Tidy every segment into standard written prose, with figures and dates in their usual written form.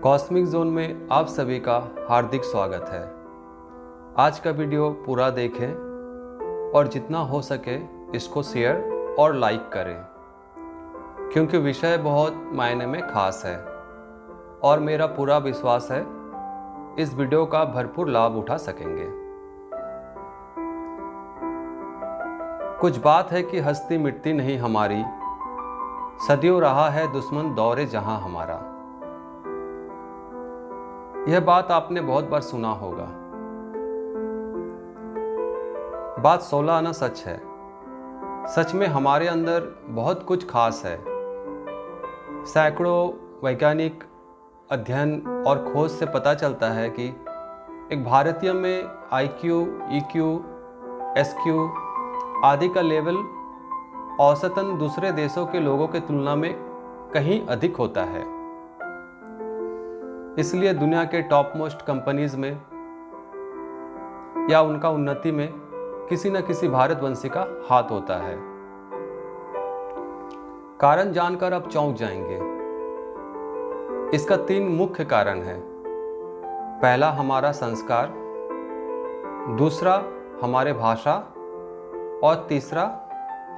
Cosmic zone में आप सभी का हार्दिक स्वागत है। आज का वीडियो पूरा देखें और जितना हो सके इसको शेयर और लाइक करें, क्योंकि विषय बहुत मायने में खास है और मेरा पूरा विश्वास है इस वीडियो का भरपूर लाभ उठा सकेंगे। कुछ बात है कि हस्ती मिटती नहीं हमारी, सदियों रहा है दुश्मन दौरे जहां हमारा। यह बात आपने बहुत बार सुना होगा। बात 16 आना सच है। सच में हमारे अंदर बहुत कुछ खास है। सैकड़ों वैज्ञानिक अध्ययन और खोज से पता चलता है कि एक भारतीय में IQ, EQ, SQ आदि का लेवल औसतन दूसरे देशों के लोगों की तुलना में कहीं अधिक होता है। इसलिए दुनिया के टॉप मोस्ट कंपनीज में या उनका उन्नति में किसी न किसी भारतवंशी का हाथ होता है। कारण जानकर आप चौंक जाएंगे। इसका 3 मुख्य कारण है। पहला हमारा संस्कार, दूसरा हमारे भाषा और तीसरा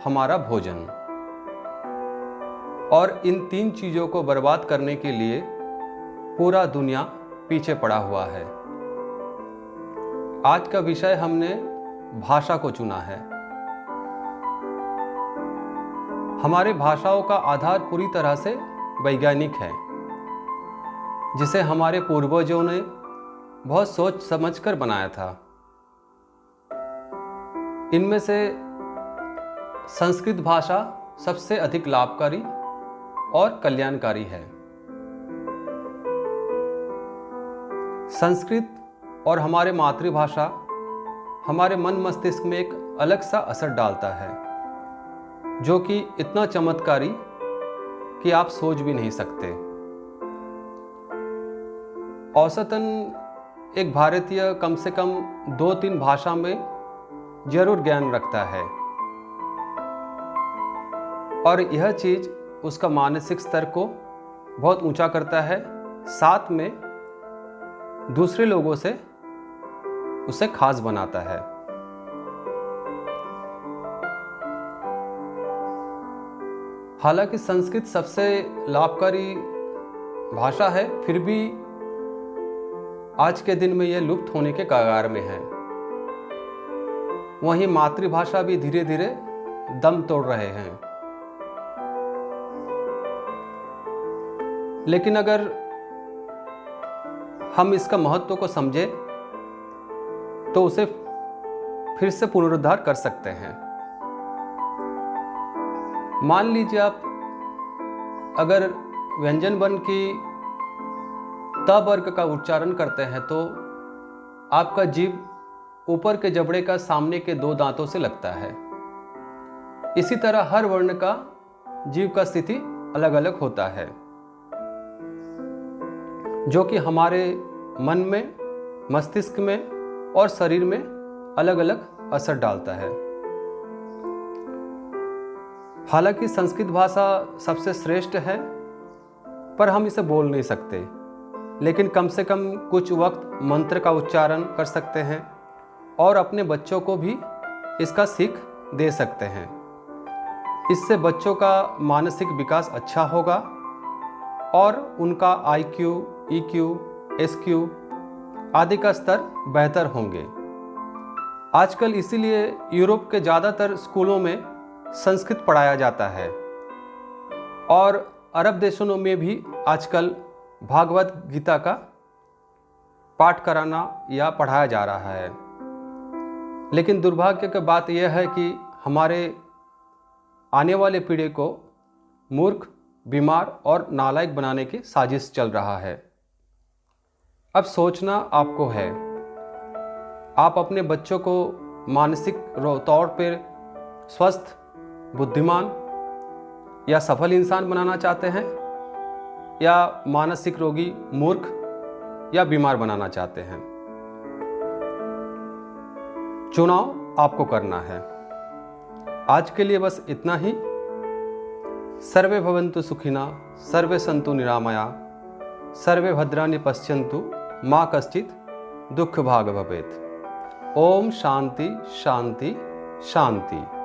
हमारा भोजन। और इन 3 चीजों को बर्बाद करने के लिए पूरा दुनिया पीछे पड़ा हुआ है। आज का विषय हमने भाषा को चुना है। हमारे भाषाओं का आधार पूरी तरह से वैज्ञानिक है, जिसे हमारे पूर्वजों ने बहुत सोच समझकर बनाया था। इनमें से संस्कृत भाषा सबसे अधिक लाभकारी और कल्याणकारी है। संस्कृत और हमारे मातृभाषा हमारे मन मस्तिष्क में एक अलग सा असर डालता है, जो कि इतना चमत्कारी कि आप सोच भी नहीं सकते। औसतन एक भारतीय कम से कम 2-3 भाषा में जरूर ज्ञान रखता है, और यह चीज उसका मानसिक स्तर को बहुत ऊंचा करता है, साथ में दूसरे लोगों से उसे खास बनाता है। हालांकि संस्कृत सबसे लाभकारी भाषा है, फिर भी आज के दिन में यह लुप्त होने के कगार में है। वहीं मातृभाषा भी धीरे धीरे दम तोड़ रहे हैं। लेकिन अगर हम इसका महत्व को समझे तो उसे फिर से पुनरुद्धार कर सकते हैं। मान लीजिए आप अगर व्यंजन वर्ण की त वर्ग का उच्चारण करते हैं तो आपका जीव ऊपर के जबड़े का सामने के 2 दांतों से लगता है। इसी तरह हर वर्ण का जीव का स्थिति अलग अलग होता है, जो कि हमारे मन में, मस्तिष्क में और शरीर में अलग अलग असर डालता है। हालांकि संस्कृत भाषा सबसे श्रेष्ठ है, पर हम इसे बोल नहीं सकते, लेकिन कम से कम कुछ वक्त मंत्र का उच्चारण कर सकते हैं और अपने बच्चों को भी इसका सीख दे सकते हैं। इससे बच्चों का मानसिक विकास अच्छा होगा और उनका IQ, EQ, SQ आदि का स्तर बेहतर होंगे। आजकल इसीलिए यूरोप के ज़्यादातर स्कूलों में संस्कृत पढ़ाया जाता है और अरब देशों में भी आजकल भागवत गीता का पाठ कराना या पढ़ाया जा रहा है। लेकिन दुर्भाग्य की बात यह है कि हमारे आने वाले पीढ़ी को मूर्ख, बीमार और नालायक बनाने की साजिश चल रहा है। अब सोचना आपको है, आप अपने बच्चों को मानसिक तौर पर स्वस्थ, बुद्धिमान या सफल इंसान बनाना चाहते हैं, या मानसिक रोगी, मूर्ख या बीमार बनाना चाहते हैं। चुनाव आपको करना है। आज के लिए बस इतना ही। सर्वे भवन्तु सुखिनः, सर्वे सन्तु निरामया। सर्वे भद्राणि पश्यन्तु माँ कश्चित् दुःख भाग भवेत्। ओम शांति शांति शांति।